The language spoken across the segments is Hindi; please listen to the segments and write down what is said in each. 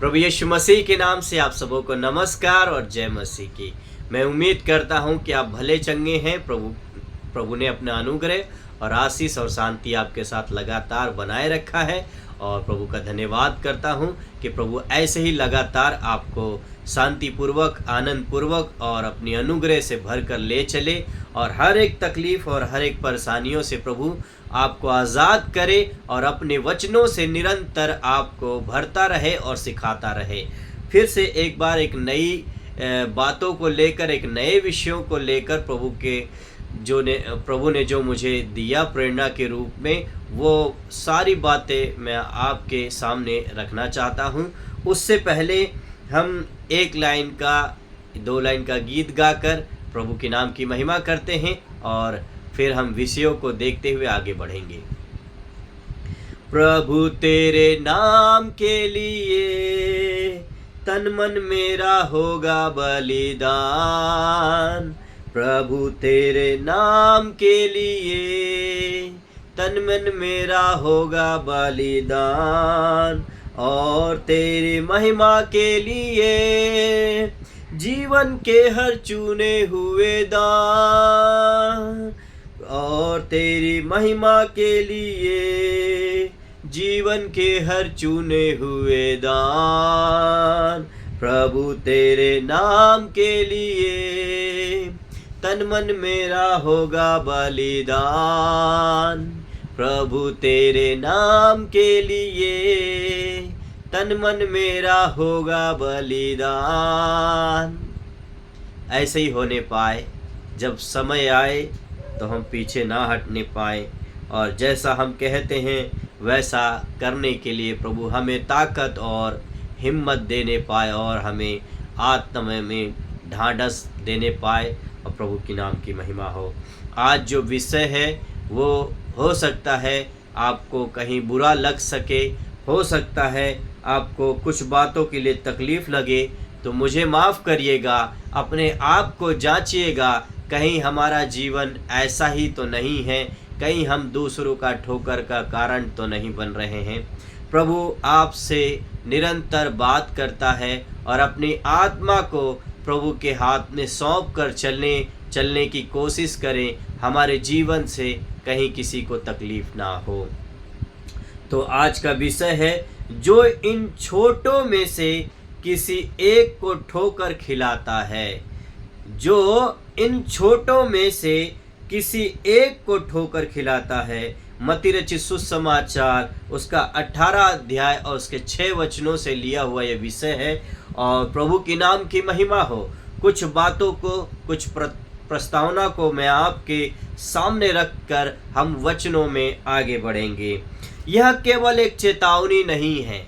प्रभु यीशु मसीह के नाम से आप सबों को नमस्कार और जय मसीह की। मैं उम्मीद करता हूं कि आप भले चंगे हैं। प्रभु ने अपना अनुग्रह और आशीष और शांति आपके साथ लगातार बनाए रखा है और प्रभु का धन्यवाद करता हूं कि प्रभु ऐसे ही लगातार आपको शांतिपूर्वक, आनंदपूर्वक और अपनी अनुग्रह से भर कर ले चले और हर एक तकलीफ और हर एक परेशानियों से प्रभु आपको आज़ाद करे और अपने वचनों से निरंतर आपको भरता रहे और सिखाता रहे। फिर से एक बार एक नई बातों को लेकर, एक नए विषयों को लेकर प्रभु ने जो मुझे दिया प्रेरणा के रूप में, वो सारी बातें मैं आपके सामने रखना चाहता हूँ। उससे पहले हम एक लाइन का, दो लाइन का गीत गाकर प्रभु के नाम की महिमा करते हैं और फिर हम विषयों को देखते हुए आगे बढ़ेंगे। प्रभु तेरे नाम के लिए तन मन मेरा होगा बलिदान। प्रभु तेरे नाम के लिए तन मन मेरा होगा बलिदान और तेरी महिमा के लिए जीवन के हर चुने हुए दान और तेरी महिमा के लिए जीवन के हर चुने हुए दान। प्रभु तेरे नाम के लिए तन मन मेरा होगा बलिदान। प्रभु तेरे नाम के लिए तन मन मेरा होगा बलिदान। ऐसे ही होने पाए, जब समय आए तो हम पीछे ना हटने पाए और जैसा हम कहते हैं वैसा करने के लिए प्रभु हमें ताकत और हिम्मत देने पाए और हमें आत्मा में ढाढ़स देने पाए और प्रभु के नाम की महिमा हो। आज जो विषय है वो हो सकता है आपको कहीं बुरा लग सके, हो सकता है आपको कुछ बातों के लिए तकलीफ़ लगे, तो मुझे माफ़ करिएगा, अपने आप को जांचिएगा, कहीं हमारा जीवन ऐसा ही तो नहीं है, कहीं हम दूसरों का ठोकर का कारण तो नहीं बन रहे हैं। प्रभु आपसे निरंतर बात करता है और अपनी आत्मा को प्रभु के हाथ में सौंप कर चलने की कोशिश करें, हमारे जीवन से कहीं किसी को तकलीफ़ ना हो। तो आज का विषय है, जो इन छोटों में से किसी एक को ठोकर खिलाता है। जो इन छोटों में से किसी एक को ठोकर खिलाता है। मत्ती रचित सुसमाचार उसका 18 अध्याय और उसके 6 वचनों से लिया हुआ यह विषय है और प्रभु के नाम की महिमा हो। कुछ बातों को, कुछ प्रस्तावना को मैं आपके सामने रखकर हम वचनों में आगे बढ़ेंगे। यह केवल एक चेतावनी नहीं है,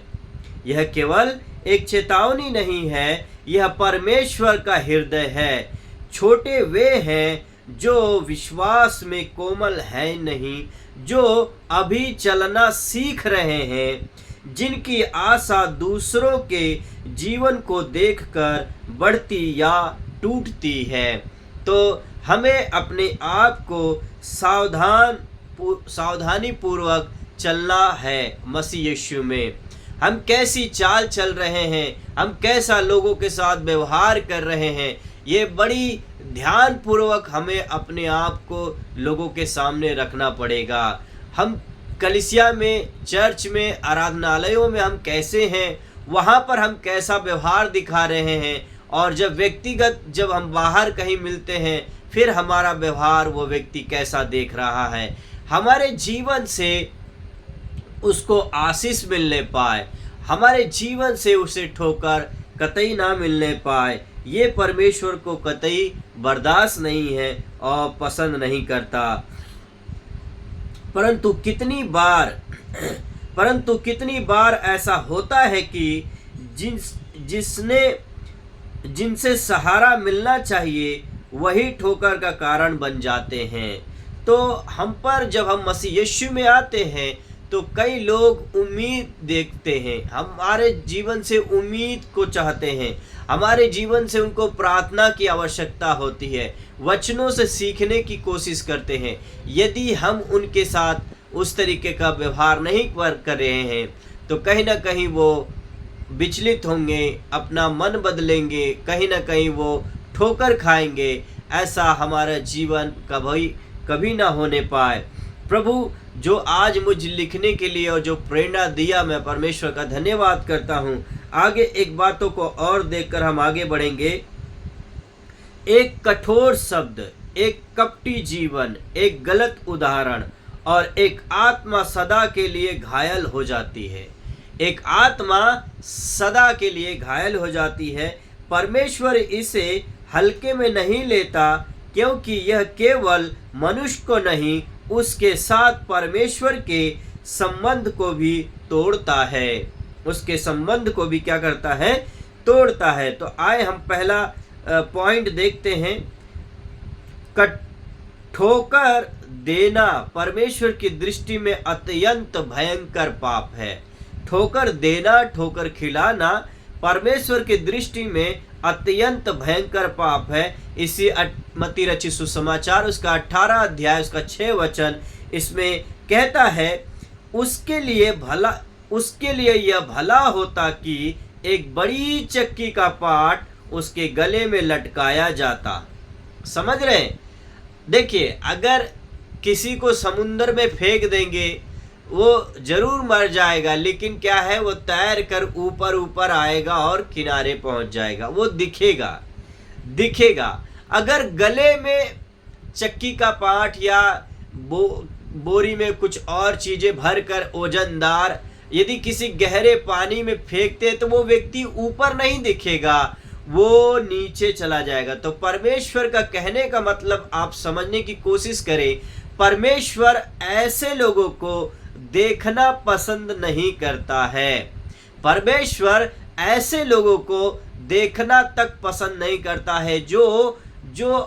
यह केवल एक चेतावनी नहीं है, यह परमेश्वर का हृदय है। छोटे वे हैं जो विश्वास में कोमल है नहीं, जो अभी चलना सीख रहे हैं, जिनकी आशा दूसरों के जीवन को देखकर बढ़ती या टूटती है। तो हमें अपने आप को सावधानी पूर्वक चलना है। मसीह यीशु में हम कैसी चाल चल रहे हैं, हम कैसा लोगों के साथ व्यवहार कर रहे हैं, ये बड़ी ध्यान पूर्वक हमें अपने आप को लोगों के सामने रखना पड़ेगा। हम कलीसिया में, चर्च में, आराधनालयों में हम कैसे हैं, वहाँ पर हम कैसा व्यवहार दिखा रहे हैं और जब हम बाहर कहीं मिलते हैं फिर हमारा व्यवहार वो व्यक्ति कैसा देख रहा है। हमारे जीवन से उसको आशीष मिलने पाए, हमारे जीवन से उसे ठोकर कतई ना मिलने पाए, ये परमेश्वर को कतई बर्दाश्त नहीं है और पसंद नहीं करता। परंतु कितनी बार ऐसा होता है कि जिनसे सहारा मिलना चाहिए वही ठोकर का कारण बन जाते हैं। तो हम पर जब हम मसीह यीशु में आते हैं तो कई लोग उम्मीद देखते हैं, हमारे जीवन से उम्मीद को चाहते हैं, हमारे जीवन से उनको प्रार्थना की आवश्यकता होती है, वचनों से सीखने की कोशिश करते हैं। यदि हम उनके साथ उस तरीके का व्यवहार नहीं कर रहे हैं तो कहीं ना कहीं वो विचलित होंगे, अपना मन बदलेंगे, कहीं ना कहीं वो ठोकर खाएंगे, ऐसा हमारा जीवन कभी ना होने पाए। प्रभु जो आज मुझे लिखने के लिए और जो प्रेरणा दिया, मैं परमेश्वर का धन्यवाद करता हूँ। आगे एक बातों को और देखकर हम आगे बढ़ेंगे। एक कठोर शब्द, एक कपटी जीवन, एक गलत उदाहरण और एक आत्मा सदा के लिए घायल हो जाती है। एक आत्मा सदा के लिए घायल हो जाती है। परमेश्वर इसे हल्के में नहीं लेता, क्योंकि यह केवल मनुष्य को नहीं, उसके साथ परमेश्वर के संबंध को भी तोड़ता है। उसके संबंध को भी क्या करता है? तोड़ता है। तो आए हम पहला पॉइंट देखते हैं। ठोकर देना परमेश्वर की दृष्टि में अत्यंत भयंकर पाप है। ठोकर देना, ठोकर खिलाना परमेश्वर की दृष्टि में अत्यंत भयंकर पाप है। इसी मत्ती रचित सुसमाचार उसका 18 अध्याय उसका 6 वचन इसमें कहता है, उसके लिए यह भला होता कि एक बड़ी चक्की का पाट उसके गले में लटकाया जाता। समझ रहे हैं? देखिए, अगर किसी को समुद्र में फेंक देंगे वो जरूर मर जाएगा, लेकिन क्या है, वो तैर कर ऊपर ऊपर आएगा और किनारे पहुंच जाएगा, वो दिखेगा। अगर गले में चक्की का पाट या बोरी में कुछ और चीजें भरकर ओजनदार यदि किसी गहरे पानी में फेंकते तो वो व्यक्ति ऊपर नहीं दिखेगा, वो नीचे चला जाएगा। तो परमेश्वर का कहने का मतलब आप समझने की कोशिश करें। परमेश्वर ऐसे लोगों को देखना पसंद नहीं करता है। परमेश्वर ऐसे लोगों को देखना तक पसंद नहीं करता है जो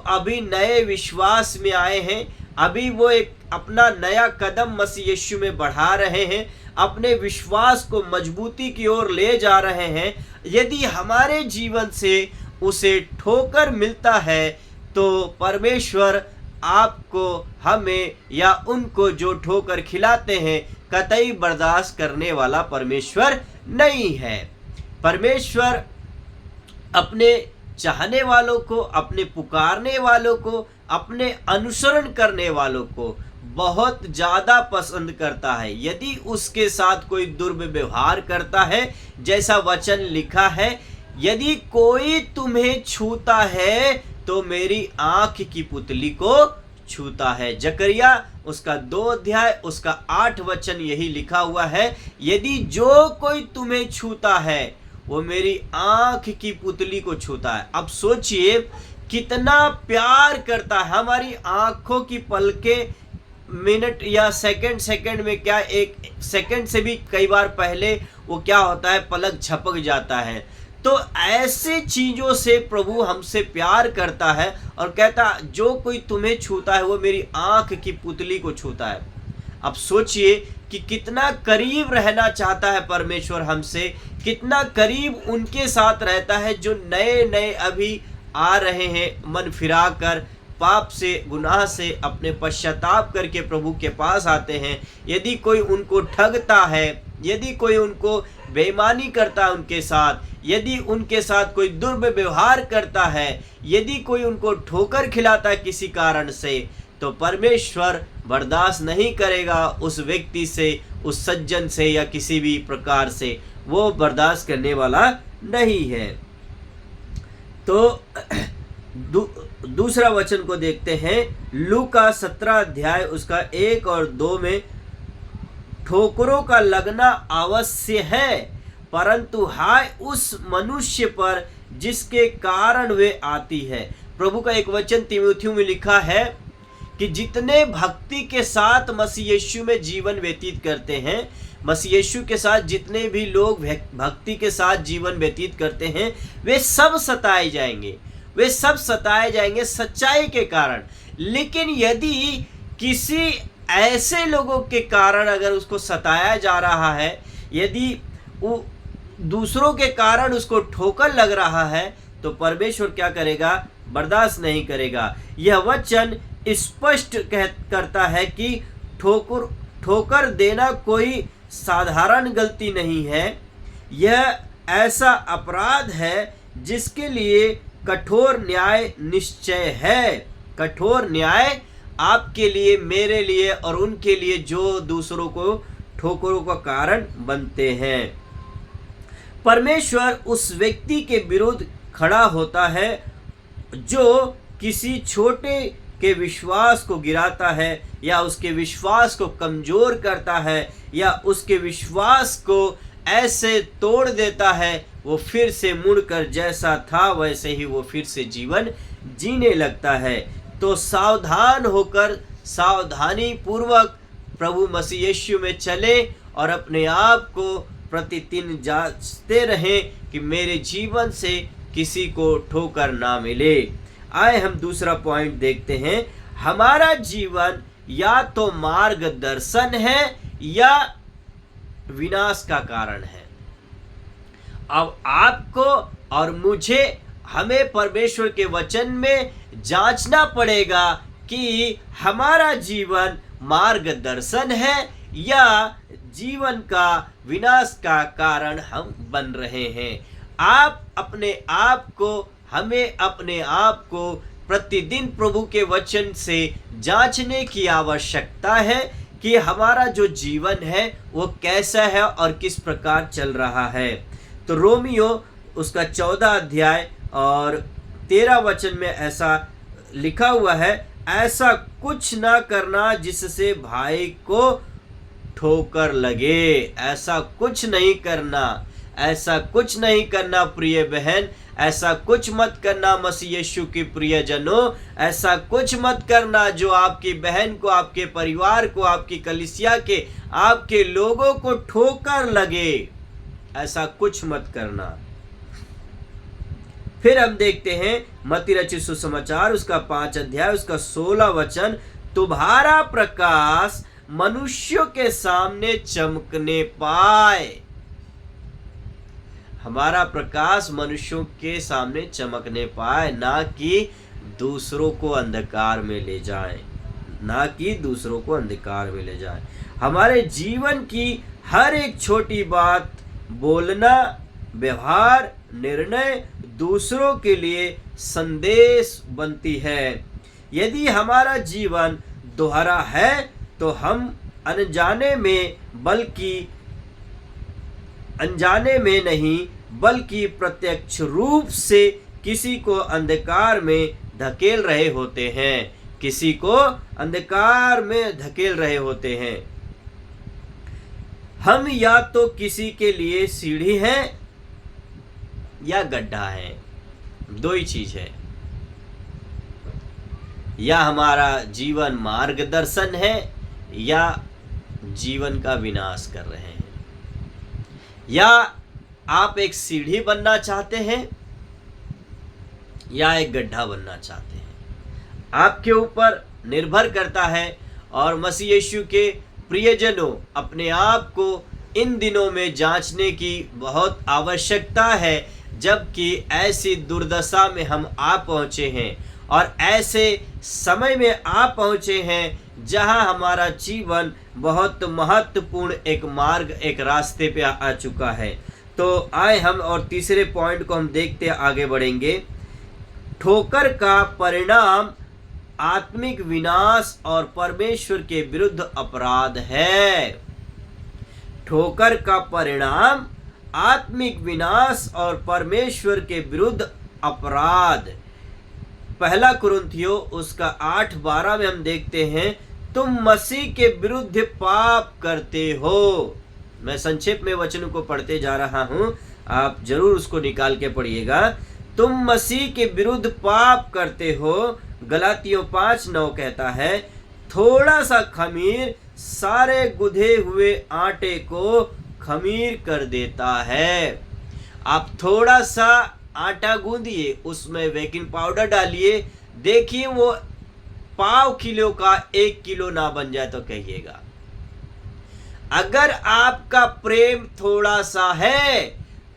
अभी नए विश्वास में आए हैं, अभी वो एक अपना नया कदम मसीह यीशु में बढ़ा रहे हैं, अपने विश्वास को मजबूती की ओर ले जा रहे हैं। यदि हमारे जीवन से उसे ठोकर मिलता है तो परमेश्वर आपको, हमें या उनको जो ठोकर खिलाते हैं कतई बर्दाश्त करने वाला परमेश्वर नहीं है। परमेश्वर अपने चाहने वालों को, अपने पुकारने वालों को, अपने अनुसरण करने वालों को बहुत ज्यादा पसंद करता है। यदि उसके साथ कोई दुर्व्यवहार करता है, जैसा वचन लिखा है, यदि कोई तुम्हें छूता है तो मेरी आंख की पुतली को छूता है। जकरिया उसका 2 अध्याय उसका 8 वचन यही लिखा हुआ है, यदि जो कोई तुम्हें छूता है वो मेरी आंख की पुतली को छूता है। अब सोचिए कितना प्यार करता है। हमारी आंखों की पलकें मिनट या सेकंड में, क्या एक सेकंड से भी कई बार पहले वो क्या होता है, पलक झपक जाता है। तो ऐसे चीजों से प्रभु हमसे प्यार करता है और कहता जो कोई तुम्हें छूता है वो मेरी आंख की पुतली को छूता है। अब सोचिए कि कितना करीब रहना चाहता है परमेश्वर हमसे, कितना करीब उनके साथ रहता है जो नए अभी आ रहे हैं, मन फिरा कर पाप से, गुनाह से अपने पश्चाताप करके प्रभु के पास आते हैं। यदि कोई उनको ठगता है, यदि कोई उनको बेईमानी करता है उनके साथ, यदि उनके साथ कोई दुर्व्यवहार करता है, यदि कोई उनको ठोकर खिलाता है किसी कारण से, तो परमेश्वर बर्दाश्त नहीं करेगा उस व्यक्ति से, उस सज्जन से या किसी भी प्रकार से, वो बर्दाश्त करने वाला नहीं है। तो दूसरा वचन को देखते हैं, लूका 17 अध्याय उसका 1 और 2 में, ठोकरों का लगना अवश्य है, परंतु हाय उस मनुष्य पर जिसके कारण वे आती है। प्रभु का एक वचन तीमुथियों में लिखा है कि जितने भक्ति के साथ मसीह यीशु में जीवन व्यतीत करते हैं, मसीह यीशु के साथ जितने भी लोग भक्ति के साथ जीवन व्यतीत करते हैं, वे सब सताए जाएंगे, वे सब सताए जाएंगे सच्चाई के कारण। लेकिन यदि किसी ऐसे लोगों के कारण अगर उसको सताया जा रहा है, यदि वो दूसरों के कारण उसको ठोकर लग रहा है, तो परमेश्वर क्या करेगा? बर्दाश्त नहीं करेगा। यह वचन स्पष्ट करता है कि ठोकर देना कोई साधारण गलती नहीं है। यह ऐसा अपराध है जिसके लिए कठोर न्याय निश्चय है। कठोर न्याय आपके लिए, मेरे लिए और उनके लिए जो दूसरों को ठोकरों का कारण बनते हैं। परमेश्वर उस व्यक्ति के विरुद्ध खड़ा होता है जो किसी छोटे के विश्वास को गिराता है या उसके विश्वास को कमजोर करता है या उसके विश्वास को ऐसे तोड़ देता है, वो फिर से मुड़कर जैसा था वैसे ही वो फिर से जीवन जीने लगता है। तो सावधान होकर, सावधानी पूर्वक प्रभु मसीह यीशु में चले और अपने आप को प्रतिदिन जांचते रहें कि मेरे जीवन से किसी को ठोकर ना मिले। आए हम दूसरा पॉइंट देखते हैं। हमारा जीवन या तो मार्गदर्शन है या विनाश का कारण है। अब आपको और मुझे, हमें परमेश्वर के वचन में जांचना पड़ेगा कि हमारा जीवन मार्गदर्शन है या जीवन का विनाश का कारण हम बन रहे हैं। आप अपने आप को, हमें अपने आप को प्रतिदिन प्रभु के वचन से जांचने की आवश्यकता है कि हमारा जो जीवन है वो कैसा है और किस प्रकार चल रहा है। तो रोमियो उसका 14 अध्याय और 13 वचन में ऐसा लिखा हुआ है, ऐसा कुछ ना करना जिससे भाई को ठोकर लगे। ऐसा कुछ नहीं करना, ऐसा कुछ नहीं करना प्रिय बहन, ऐसा कुछ मत करना मसीह यीशु के प्रियजनों, ऐसा कुछ मत करना जो आपकी बहन को, आपके परिवार को, आपकी कलीसिया के, आपके लोगों को ठोकर लगे। ऐसा कुछ मत करना। फिर हम देखते हैं मत्ती रचित सुसमाचार उसका 5 अध्याय उसका 16 वचन, तुम्हारा प्रकाश मनुष्यों के सामने चमकने पाए। हमारा प्रकाश मनुष्यों के सामने चमकने पाए, ना कि दूसरों को अंधकार में ले जाए, ना कि दूसरों को अंधकार में ले जाए। हमारे जीवन की हर एक छोटी बात, बोलना, व्यवहार, निर्णय दूसरों के लिए संदेश बनती है। यदि हमारा जीवन दोहरा है तो हम अनजाने में नहीं बल्कि प्रत्यक्ष रूप से किसी को अंधकार में धकेल रहे होते हैं, किसी को अंधकार में धकेल रहे होते हैं। हम या तो किसी के लिए सीढ़ी हैं या गड्ढा है, दो ही चीज है। या हमारा जीवन मार्गदर्शन है या जीवन का विनाश कर रहे हैं। या आप एक सीढ़ी बनना चाहते हैं या एक गड्ढा बनना चाहते हैं, आपके ऊपर निर्भर करता है। और मसीह यीशु के प्रियजनों, अपने आप को इन दिनों में जांचने की बहुत आवश्यकता है, जबकि ऐसी दुर्दशा में हम आ पहुंचे हैं और ऐसे समय में आ पहुंचे हैं जहां हमारा जीवन बहुत महत्वपूर्ण एक मार्ग, एक रास्ते पे आ चुका है। तो आए हम और तीसरे पॉइंट को हम देखते आगे बढ़ेंगे। ठोकर का परिणाम आत्मिक विनाश और परमेश्वर के विरुद्ध अपराध है। ठोकर का परिणाम आत्मिक विनाश और परमेश्वर के विरुद्ध अपराध। पहला कुरिन्थियों उसका 8:12 में हम देखते हैं, तुम मसीह के विरुद्ध पाप करते हो। मैं संक्षेप में वचनों को पढ़ते जा रहा हूं, आप जरूर उसको निकाल के पढ़िएगा। तुम मसीह के विरुद्ध पाप करते हो। गलातियों 5:9 कहता है, थोड़ा सा खमीर सारे गुधे हुए आटे को खमीर कर देता है। आप थोड़ा सा आटा गूंदिए, उसमें बेकिंग पाउडर डालिए, देखिए वो पाव किलो का 1 किलो ना बन जाए तो कहिएगा। अगर आपका प्रेम थोड़ा सा है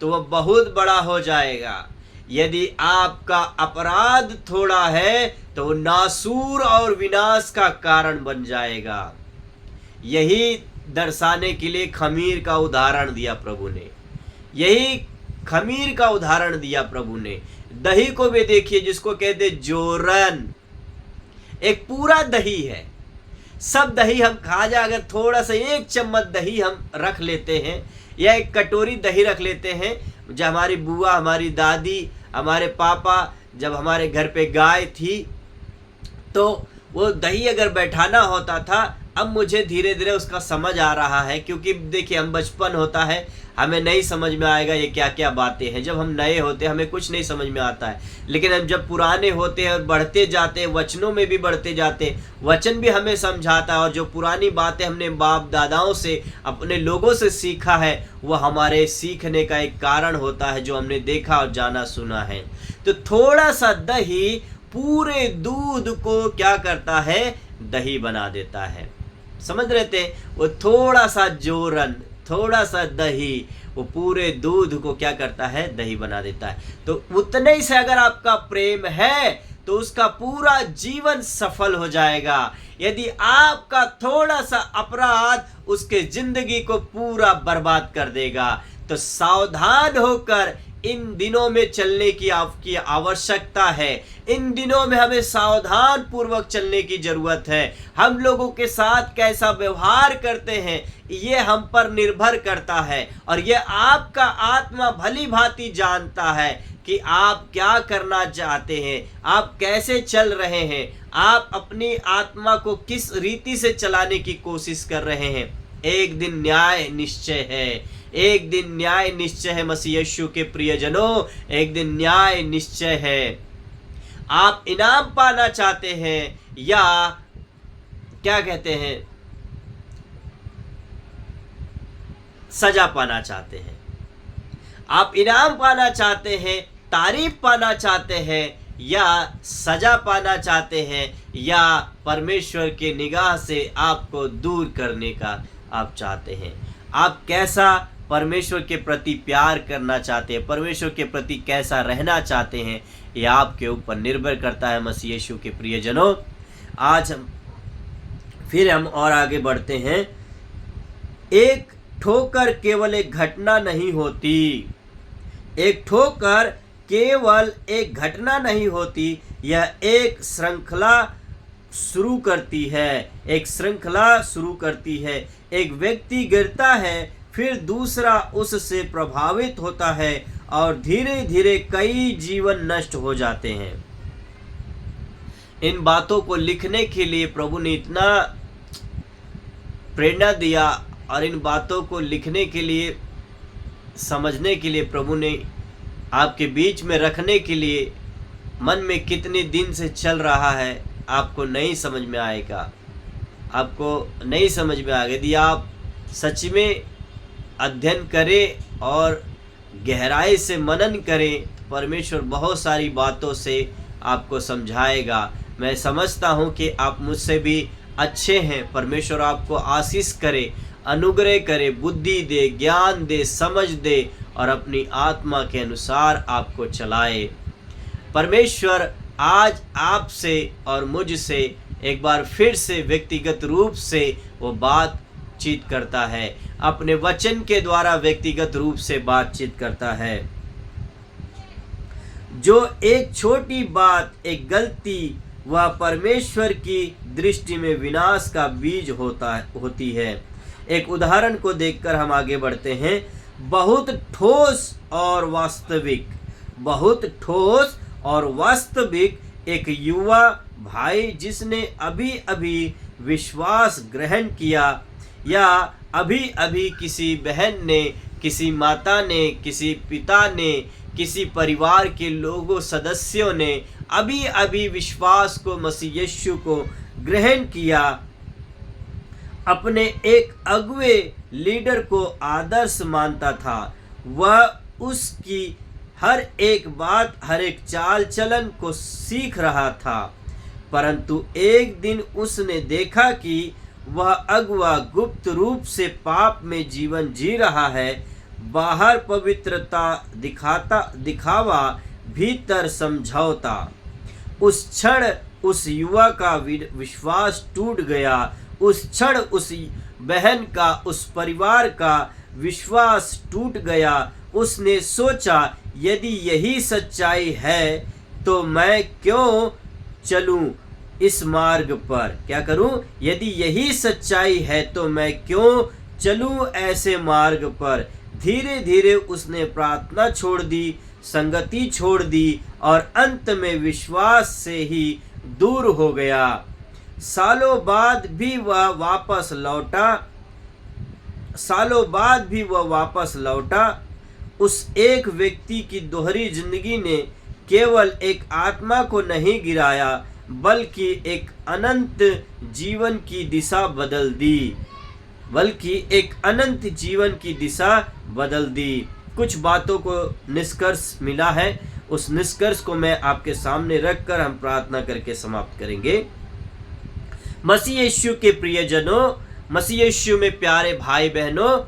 तो वह बहुत बड़ा हो जाएगा। यदि आपका अपराध थोड़ा है तो वो नासूर और विनाश का कारण बन जाएगा। यही दर्शाने के लिए खमीर का उदाहरण दिया प्रभु ने। यही खमीर का उदाहरण दिया प्रभु ने। दही को भी देखिए, जिसको कहते जोरन, एक पूरा दही है। सब दही हम खा जाए, अगर थोड़ा सा 1 चम्मच दही हम रख लेते हैं या 1 कटोरी दही रख लेते हैं, जब हमारी बुआ, हमारी दादी, हमारे पापा, जब हमारे घर पे गाय थी तो वो दही अगर बैठाना होता था। अब मुझे धीरे धीरे उसका समझ आ रहा है, क्योंकि देखिए हम बचपन होता है, हमें नहीं समझ में आएगा ये क्या क्या बातें हैं। जब हम नए होते हैं हमें कुछ नहीं समझ में आता है, लेकिन हम जब पुराने होते हैं और बढ़ते जाते हैं, वचनों में भी बढ़ते जाते हैं, वचन भी हमें समझाता है, और जो पुरानी बातें हमने बाप दादाओं से, अपने लोगों से सीखा है, वो हमारे सीखने का एक कारण होता है, जो हमने देखा और जाना सुना है। तो थोड़ा सा दही पूरे दूध को क्या करता है, दही बना देता है। समझ रहे थे? वो थोड़ा सा जोरन, थोड़ा सा दही, वो पूरे दूध को क्या करता है, दही बना देता है। तो उतने ही से अगर आपका प्रेम है तो उसका पूरा जीवन सफल हो जाएगा। यदि आपका थोड़ा सा अपराध उसके जिंदगी को पूरा बर्बाद कर देगा। तो सावधान होकर इन दिनों में चलने की आपकी आवश्यकता है। इन दिनों में हमें सावधान पूर्वक चलने की जरूरत है। हम लोगों के साथ कैसा व्यवहार करते हैं ये हम पर निर्भर करता है, और ये आपका आत्मा भली भांति जानता है कि आप क्या करना चाहते हैं, आप कैसे चल रहे हैं, आप अपनी आत्मा को किस रीति से चलाने की कोशिश कर रहे हैं। एक दिन न्याय निश्चय है, एक दिन न्याय निश्चय है मसीह यीशु के प्रियजनों, एक दिन न्याय निश्चय है। आप इनाम पाना चाहते हैं या क्या कहते हैं, सजा पाना चाहते हैं? आप इनाम पाना चाहते हैं, तारीफ पाना चाहते हैं, या सजा पाना चाहते हैं, या परमेश्वर की निगाह से आपको दूर करने का आप चाहते हैं? आप कैसा परमेश्वर के प्रति प्यार करना चाहते हैं, परमेश्वर के प्रति कैसा रहना चाहते हैं, यह आपके ऊपर निर्भर करता है मसीह यीशु के प्रियजनों। आज हम और आगे बढ़ते हैं। एक ठोकर केवल एक घटना नहीं होती, एक ठोकर केवल एक घटना नहीं होती, यह एक श्रृंखला शुरू करती है, एक श्रृंखला शुरू करती है। एक व्यक्ति गिरता है, फिर दूसरा उससे प्रभावित होता है, और धीरे धीरे कई जीवन नष्ट हो जाते हैं। इन बातों को लिखने के लिए प्रभु ने इतना प्रेरणा दिया, और इन बातों को लिखने के लिए, समझने के लिए प्रभु ने आपके बीच में रखने के लिए मन में कितने दिन से चल रहा है, आपको नहीं समझ में आएगा, आपको नहीं समझ में आएगा। यदि आप सच में अध्ययन करें और गहराई से मनन करें तो परमेश्वर बहुत सारी बातों से आपको समझाएगा। मैं समझता हूँ कि आप मुझसे भी अच्छे हैं। परमेश्वर आपको आशीष करे, अनुग्रह करे, बुद्धि दे, ज्ञान दे, समझ दे, और अपनी आत्मा के अनुसार आपको चलाए। परमेश्वर आज आपसे और मुझसे एक बार फिर से व्यक्तिगत रूप से वो बातचीत करता है, अपने वचन के द्वारा व्यक्तिगत रूप से बातचीत करता है। जो एक छोटी बात, एक गलती, वह परमेश्वर की दृष्टि में विनाश का बीज होती है। एक उदाहरण को देखकर हम आगे बढ़ते हैं। बहुत ठोस और वास्तविक, बहुत ठोस और वास्तविक एक युवा भाई जिसने अभी अभी विश्वास ग्रहण किया, या अभी अभी किसी बहन ने, किसी माता ने, किसी पिता ने, किसी परिवार के लोगों, सदस्यों ने अभी अभी विश्वास को, मसीह यीशु को ग्रहण किया, अपने एक अगुवे लीडर को आदर्श मानता था। वह उसकी हर एक बात, हर एक चाल चलन को सीख रहा था, परंतु एक दिन उसने देखा कि वह अगुवा गुप्त रूप से पाप में जीवन जी रहा है। बाहर पवित्रता दिखावा, भीतर समझौता। उस क्षण उस युवा का विश्वास टूट गया। उस क्षण उस बहन का, उस परिवार का विश्वास टूट गया। उसने सोचा, यदि यही सच्चाई है तो मैं क्यों चलूं इस मार्ग पर। क्या करूं? यदि यही सच्चाई है तो मैं क्यों चलूं ऐसे मार्ग पर। धीरे धीरे उसने प्रार्थना छोड़ दी, संगति छोड़ दी और अंत में विश्वास से ही दूर हो गया। सालों बाद भी वह वापस लौटा। उस एक व्यक्ति की दोहरी जिंदगी ने केवल एक आत्मा को नहीं गिराया, बल्कि एक अनंत जीवन की दिशा बदल दी। कुछ बातों को निष्कर्ष मिला है, उस निष्कर्ष को मैं आपके सामने रखकर हम प्रार्थना करके समाप्त करेंगे। मसीह यीशु के प्रियजनों, मसीह यीशु में प्यारे भाई बहनों,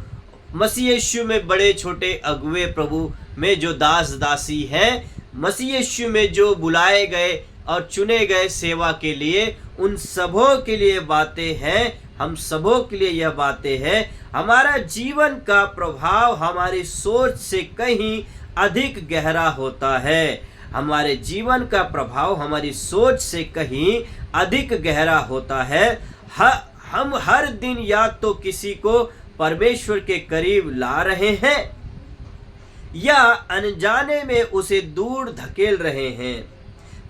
मसीह यीशु में बड़े छोटे अगुए प्रभु में जो दास दासी हैं, मसीह यीशु में जो बुलाए गए और चुने गए सेवा के लिए, उन सबों के लिए बातें हैं। हम सबों के लिए यह बातें हैं। हमारा जीवन का प्रभाव हमारी सोच से कहीं अधिक गहरा होता है। हमारे जीवन का प्रभाव हमारी सोच से कहीं अधिक गहरा होता है। हम हर दिन या तो किसी को परमेश्वर के करीब ला रहे हैं या अनजाने में उसे दूर धकेल रहे हैं।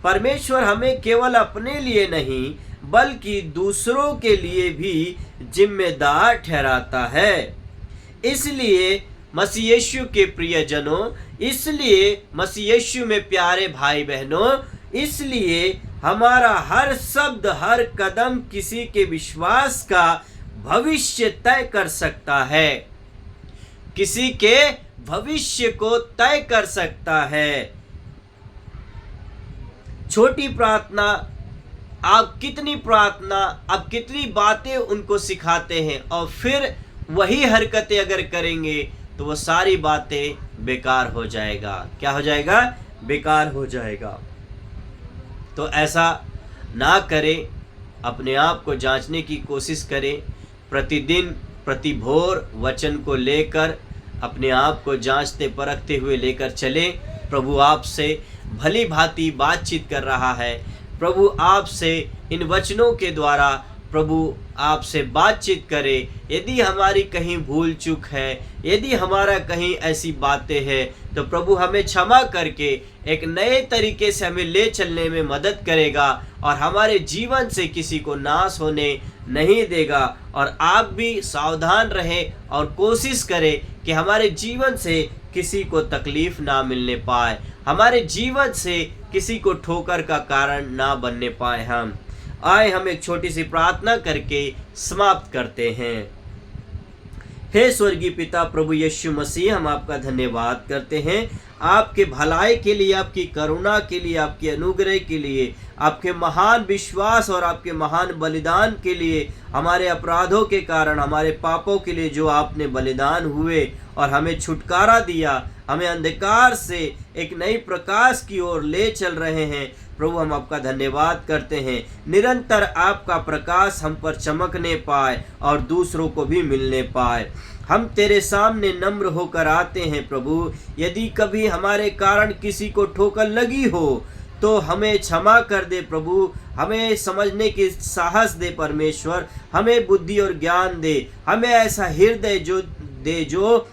परमेश्वर हमें केवल अपने लिए नहीं बल्कि दूसरों के लिए भी जिम्मेदार ठहराता है। इसलिए मसीह यीशु के प्रियजनों, इसलिए मसीह यीशु में प्यारे भाई बहनों, इसलिए हमारा हर शब्द, हर कदम किसी के विश्वास का भविष्य तय कर सकता है, किसी के भविष्य को तय कर सकता है। छोटी प्रार्थना, आप कितनी बातें उनको सिखाते हैं और फिर वही हरकतें अगर करेंगे तो वो सारी बातें बेकार हो जाएगा। क्या हो जाएगा? बेकार हो जाएगा। तो ऐसा ना करें, अपने आप को जांचने की कोशिश करें। प्रतिदिन प्रतिभोर वचन को लेकर अपने आप को जांचते परखते हुए लेकर चले। प्रभु आपसे भली भांति बातचीत कर रहा है। प्रभु आपसे इन वचनों के द्वारा प्रभु आपसे बातचीत करे। यदि हमारी कहीं भूल चूक है, यदि हमारा कहीं ऐसी बातें हैं, तो प्रभु हमें क्षमा करके एक नए तरीके से हमें ले चलने में मदद करेगा और हमारे जीवन से किसी को नाश होने नहीं देगा। और आप भी सावधान रहें और कोशिश करें कि हमारे जीवन से किसी को तकलीफ ना मिलने पाए, हमारे जीवन से किसी को ठोकर का कारण ना बनने पाए। हम एक छोटी सी प्रार्थना करके समाप्त करते हैं। हे स्वर्गीय पिता प्रभु यीशु मसीह, हम आपका धन्यवाद करते हैं आपके भलाई के लिए, आपकी करुणा के लिए, आपके अनुग्रह के लिए, आपके महान विश्वास और आपके महान बलिदान के लिए, हमारे अपराधों के कारण, हमारे पापों के लिए जो आपने बलिदान हुए और हमें छुटकारा दिया, हमें अंधकार से एक नई प्रकाश की ओर ले चल रहे हैं। प्रभु हम आपका धन्यवाद करते हैं। निरंतर आपका प्रकाश हम पर चमकने पाए और दूसरों को भी मिलने पाए। हम तेरे सामने नम्र होकर आते हैं प्रभु। यदि कभी हमारे कारण किसी को ठोकर लगी हो तो हमें क्षमा कर दे प्रभु। हमें समझने की साहस दे परमेश्वर। हमें बुद्धि और ज्ञान दे। हमें ऐसा हृदय जो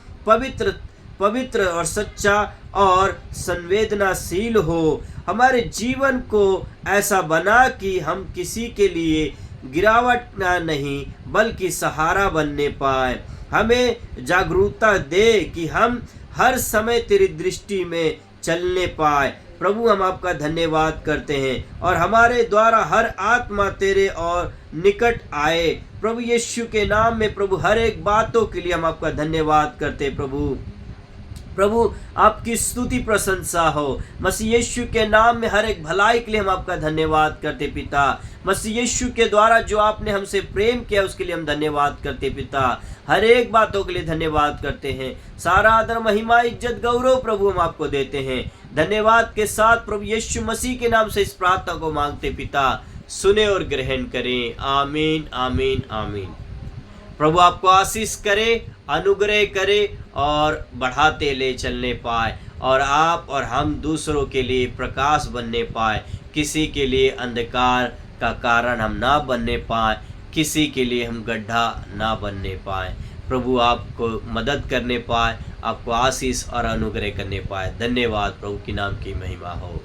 पवित्र और सच्चा और संवेदनाशील हो। हमारे जीवन को ऐसा बना कि हम किसी के लिए गिरावट नहीं बल्कि सहारा बनने पाए। हमें जागरूकता दे कि हम हर समय तेरी दृष्टि में चलने पाए। प्रभु हम आपका धन्यवाद करते हैं और हमारे द्वारा हर आत्मा तेरे और निकट आए। प्रभु यीशु के नाम में प्रभु हर एक बातों के लिए हम आपका धन्यवाद करते प्रभु आपकी स्तुति प्रशंसा हो। मसीह यीशु के नाम में हर एक भलाई के लिए हम आपका धन्यवाद करते पिता। मसीह यीशु के द्वारा जो आपने हमसे प्रेम किया उसके लिए हम धन्यवाद करते पिता। हर एक बातों के लिए धन्यवाद करते हैं। सारा आदर महिमा इज्जत गौरव प्रभु हम आपको देते हैं। धन्यवाद के साथ प्रभु यीशु मसीह के नाम से इस प्रार्थना को मांगते पिता। सुने और ग्रहण करें। आमीन आमीन आमीन। प्रभु आपको आशीष करे अनुग्रह करे और बढ़ाते ले चलने पाए, और आप और हम दूसरों के लिए प्रकाश बनने पाए, किसी के लिए अंधकार का कारण हम ना बनने पाए, किसी के लिए हम गड्ढा ना बनने पाए। प्रभु आपको मदद करने पाए, आपको आशीष और अनुग्रह करने पाए। धन्यवाद, प्रभु के नाम की महिमा हो।